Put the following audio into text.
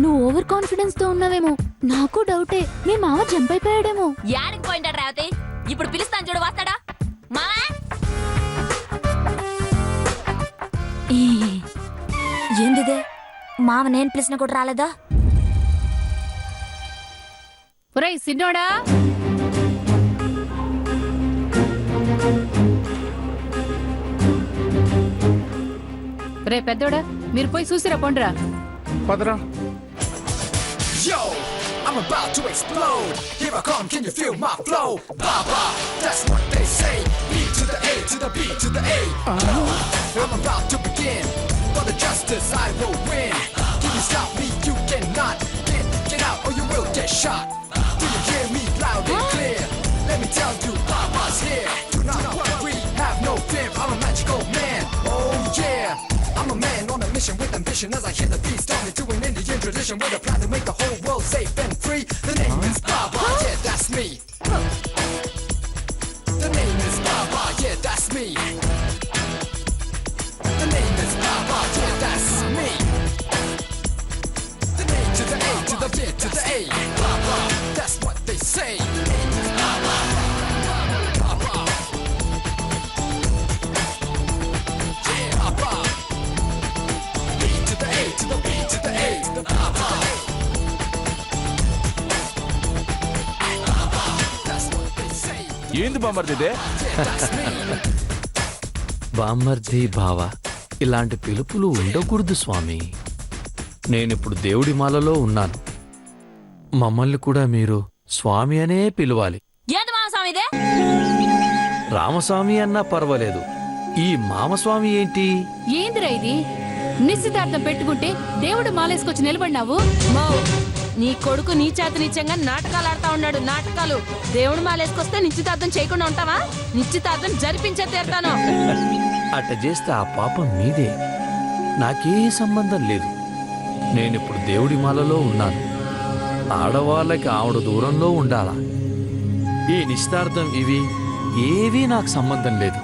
నువ్వు over confidence తో ఉన్నావేమో. నాకు డౌటే, మీ మామ జంప్ అయిపోయాడేమో. యాడికి పోయింటాడు రేవతి? ఇప్పుడు పిలుస్తాను చూడు, వస్తాడా? మావా ఏందిదే? మామ నేను పిలిచిన కూడా రాలేదా? ఒరేయ్ సిన్నోడా, రే పెద్దోడా, మీరు పోయి చూసిరా పొండ్రా. పదరా. Yo, I'm about to explode. Here I come, can you feel my flow? Baba, that's what they say. B to the A to the B to the A. I'm about to begin. For the justice I will win. Can you stop me? You cannot. Get out or you will get shot. Do you hear me loud and clear? Let me tell you, Baba's here. Do not worry, have no fear. I'm a magical man. Oh yeah. I'm a man on a mission with ambition as I hit the beat, starting to an Indian tradition with a plan to make the whole world safe and free. The name is Baba, yeah, that's me. The name is Baba, yeah, that's me. The name is Baba, yeah, that's me. The name to the A to the B to the A. Baba, that's what they say. The name is Baba. Baba. Yeah, Baba. B to the A to the B to the A to the Baba. Baba, that's what they say. ఏంది బామర్దిదే? Yeah, that's me. బామ్మర్ది బావ ఇలాంటి పిలుపులు ఉండకూడదు స్వామి. నేనిప్పుడు దేవుడి మాలలో ఉన్నాను. మమ్మల్ని కూడా మీరు స్వామి అనే పిలవాలి. ఏంది మామ స్వామి ఇదే? రామస్వామి అన్నా పర్వాలేదు. ఈ మామస్వామి ఏంటి? ఏందిరా ఇది? నిశ్చితార్థం పెట్టుకుంటే దేవుడు మాలేసుకొచ్చి నిలబడినావు. నీ కొడుకు నీ చేత నిత్యంగా నాటకాలు ఆడుతా ఉన్నాడు. నాటకాలు. దేవుడు మాలేసుకొస్తే నిశ్చితార్థం చేయకుండా ఉంటావా? నిశ్చితార్థం జరిపించే తీరుతాను. అట్ట చేస్తే ఆ పాపం మీదే, నాకే సంబంధం లేదు. నేనిప్పుడు దేవుడి మాలలో ఉన్నాను. ఆడవాళ్ళకి ఆవిడ దూరంలో ఉండాలా? ఈ నిశ్చితార్థం ఇవి ఏవీ నాకు సంబంధం లేదు.